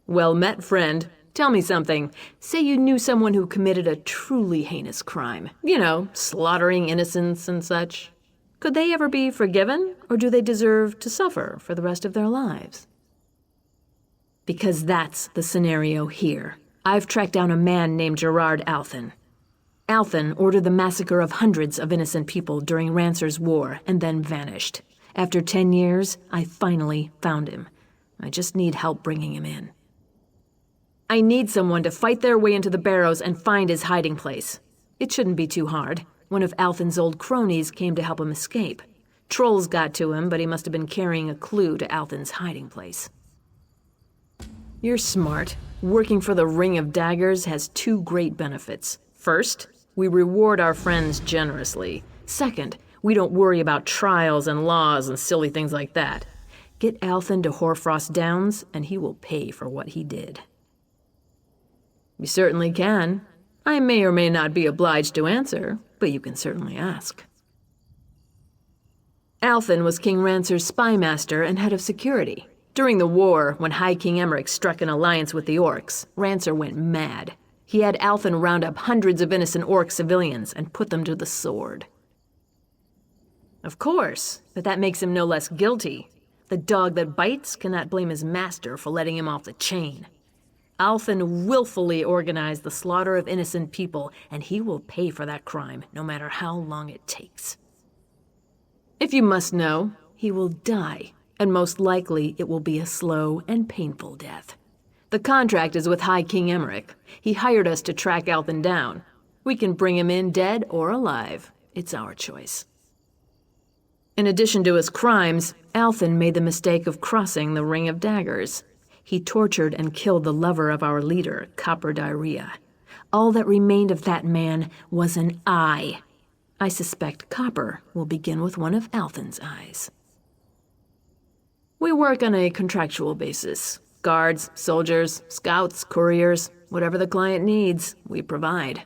Well met, friend. Tell me something. Say you knew someone who committed a truly heinous crime. You know, slaughtering innocents and such. Could they ever be forgiven, or do they deserve to suffer for the rest of their lives? Because that's the scenario here. I've tracked down a man named Gerard Althen. Althen ordered the massacre of hundreds of innocent people during Rancer's War and then vanished. After 10 years, I finally found him. I just need help bringing him in. I need someone to fight their way into the barrows and find his hiding place. It shouldn't be too hard. One of Althen's old cronies came to help him escape. Trolls got to him, but he must have been carrying a clue to Althen's hiding place. You're smart. Working for the Ring of Daggers has two great benefits. First, we reward our friends generously. Second, we don't worry about trials and laws and silly things like that. Get Althen to Hoarfrost Downs, and he will pay for what he did. You certainly can. I may or may not be obliged to answer, but you can certainly ask. Althen was King Rancer's spy master and head of security. During the war, when High King Emmerich struck an alliance with the Orcs, Rancer went mad. He had Althen round up hundreds of innocent Orc civilians and put them to the sword. Of course, but that makes him no less guilty. The dog that bites cannot blame his master for letting him off the chain. Althen willfully organized the slaughter of innocent people, and he will pay for that crime, no matter how long it takes. If you must know, he will die, and most likely it will be a slow and painful death. The contract is with High King Emmerich. He hired us to track Althen down. We can bring him in dead or alive. It's our choice. In addition to his crimes, Althen made the mistake of crossing the Ring of Daggers. He tortured and killed the lover of our leader, Copper Diarrhea. All that remained of that man was an eye. I suspect Copper will begin with one of Althen's eyes. We work on a contractual basis. Guards, soldiers, scouts, couriers, whatever the client needs, we provide.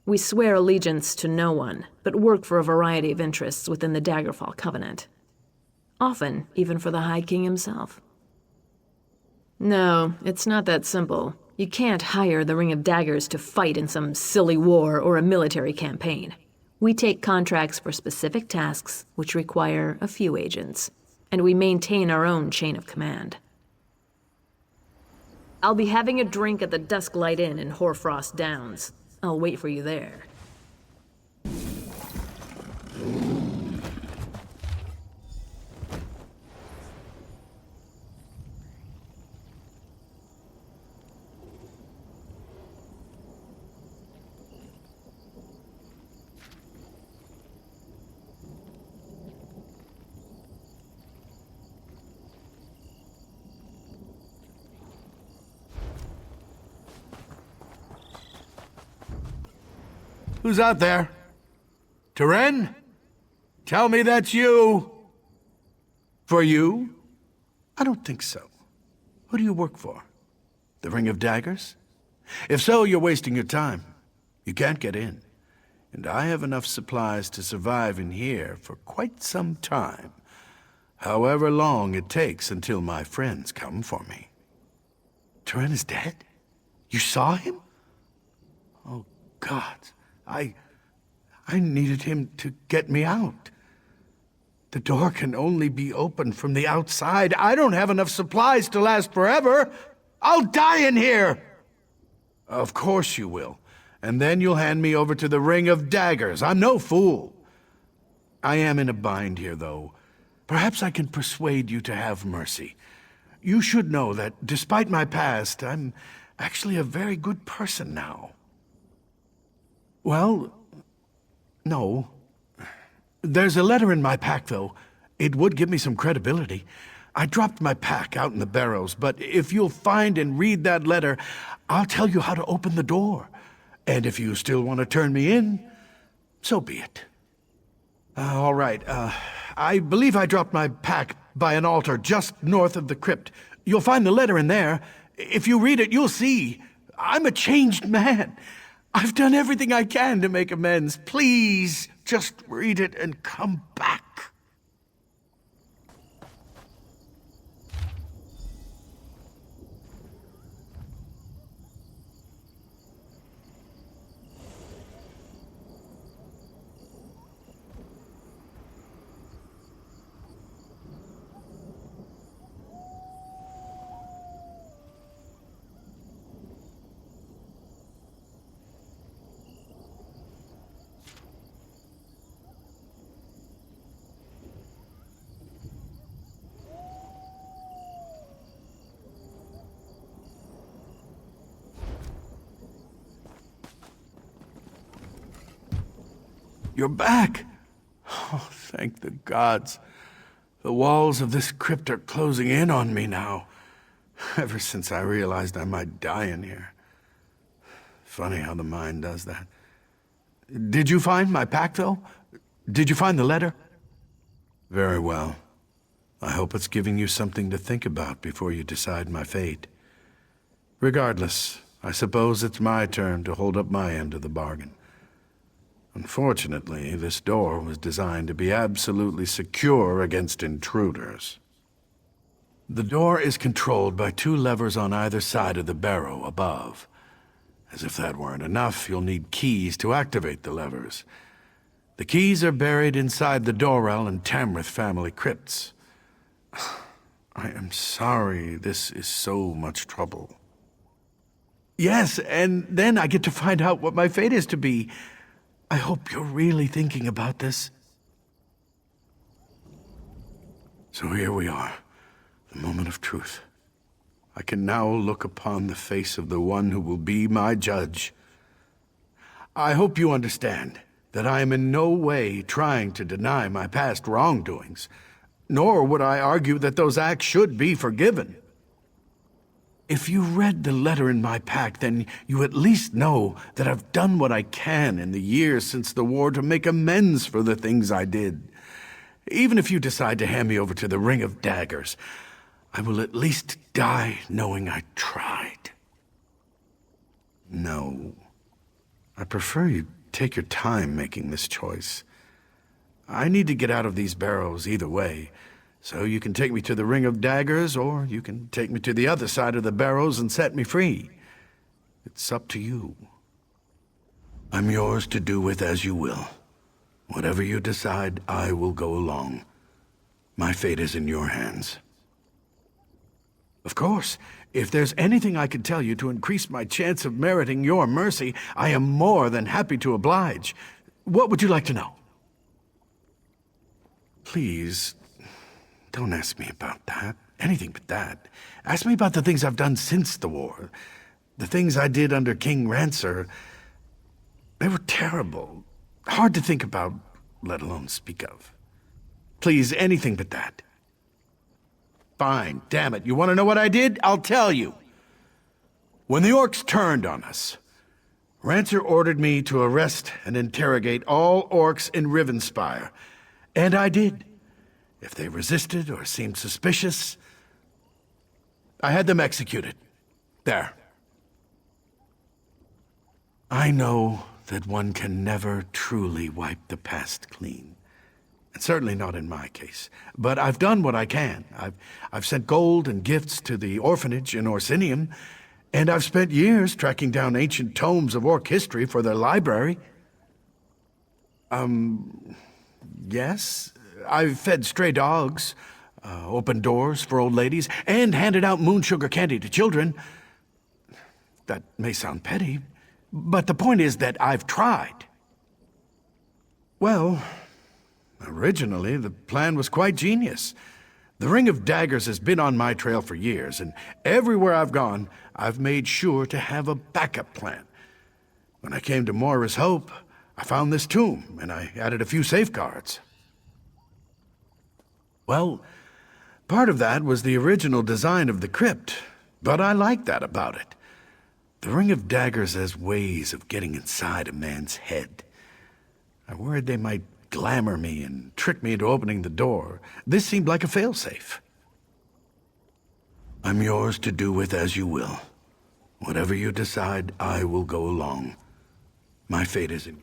We swear allegiance to no one, but work for a variety of interests within the Daggerfall Covenant. Often, even for the High King himself. No, it's not that simple. You can't hire the Ring of Daggers to fight in some silly war or a military campaign. We take contracts for specific tasks, which require a few agents, and we maintain our own chain of command. I'll be having a drink at the Dusklight Inn in Hoarfrost Downs. I'll wait for you there. Who's out there? Teren? Tell me that's you. For you? I don't think so. Who do you work for? The Ring of Daggers? If so, you're wasting your time. You can't get in. And I have enough supplies to survive in here for quite some time. However long it takes until my friends come for me. Teren is dead? You saw him? Oh, God. I needed him to get me out. The door can only be opened from the outside. I don't have enough supplies to last forever. I'll die in here! Of course you will. And then you'll hand me over to the Ring of Daggers. I'm no fool. I am in a bind here, though. Perhaps I can persuade you to have mercy. You should know that, despite my past, I'm actually a very good person now. Well, no. There's a letter in my pack, though. It would give me some credibility. I dropped my pack out in the barrows, but if you'll find and read that letter, I'll tell you how to open the door. And if you still want to turn me in, so be it. All right. I believe I dropped my pack by an altar just north of the crypt. You'll find the letter in there. If you read it, you'll see. I'm a changed man. I've done everything I can to make amends. Please, just read it and come back. You're back! Oh, thank the gods. The walls of this crypt are closing in on me now. Ever since I realized I might die in here. Funny how the mind does that. Did you find my pack, though? Did you find the letter? Very well. I hope it's giving you something to think about before you decide my fate. Regardless, I suppose it's my turn to hold up my end of the bargain. Unfortunately, this door was designed to be absolutely secure against intruders. The door is controlled by 2 levers on either side of the barrow above. As if that weren't enough, you'll need keys to activate the levers. The keys are buried inside the Dorrell and Tamrith family crypts. I am sorry this is so much trouble. Yes, and then I get to find out what my fate is to be. I hope you're really thinking about this. So here we are, the moment of truth. I can now look upon the face of the one who will be my judge. I hope you understand that I am in no way trying to deny my past wrongdoings, nor would I argue that those acts should be forgiven. If you read the letter in my pack, then you at least know that I've done what I can in the years since the war to make amends for the things I did. Even if you decide to hand me over to the Ring of Daggers, I will at least die knowing I tried. No. I prefer you take your time making this choice. I need to get out of these barrows either way, so you can take me to the Ring of Daggers, or you can take me to the other side of the barrows and set me free. It's up to you. I'm yours to do with as you will. Whatever you decide, I will go along. My fate is in your hands. Of course, if there's anything I can tell you to increase my chance of meriting your mercy, I am more than happy to oblige. What would you like to know? Please, don't ask me about that. Anything but that. Ask me about the things I've done since the war. The things I did under King Rancer. They were terrible. Hard to think about, let alone speak of. Please, anything but that. Fine, damn it. You want to know what I did? I'll tell you. When the orcs turned on us, Rancer ordered me to arrest and interrogate all orcs in Rivenspire. And I did. If they resisted or seemed suspicious, I had them executed. There. I know that one can never truly wipe the past clean. And certainly not in my case. But I've done what I can. I've sent gold and gifts to the orphanage in Orsinium, and I've spent years tracking down ancient tomes of orc history for their library. Yes? I've fed stray dogs, opened doors for old ladies, and handed out moon sugar candy to children. That may sound petty, but the point is that I've tried. Well, originally the plan was quite genius. The Ring of Daggers has been on my trail for years, and everywhere I've gone, I've made sure to have a backup plan. When I came to Moira's Hope, I found this tomb, and I added a few safeguards. Well, part of that was the original design of the crypt, but I like that about it. The Ring of Daggers has ways of getting inside a man's head. I worried they might glamour me and trick me into opening the door. This seemed like a failsafe. I'm yours to do with as you will. Whatever you decide, I will go along. My fate is in...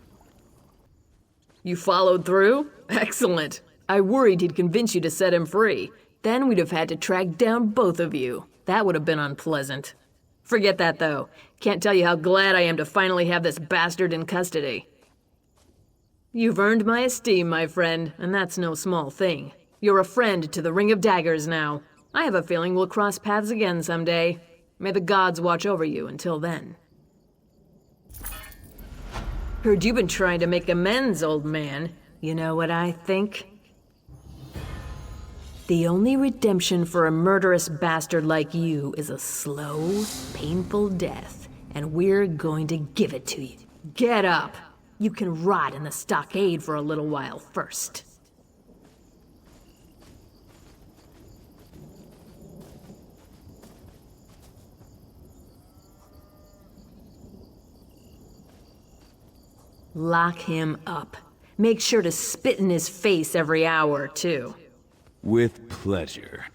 You followed through? Excellent. I worried he'd convince you to set him free. Then we'd have had to track down both of you. That would have been unpleasant. Forget that, though. Can't tell you how glad I am to finally have this bastard in custody. You've earned my esteem, my friend, and that's no small thing. You're a friend to the Ring of Daggers now. I have a feeling we'll cross paths again someday. May the gods watch over you until then. Heard you've been trying to make amends, old man. You know what I think? The only redemption for a murderous bastard like you is a slow, painful death, and we're going to give it to you. Get up! You can rot in the stockade for a little while first. Lock him up. Make sure to spit in his face every hour, too. With pleasure.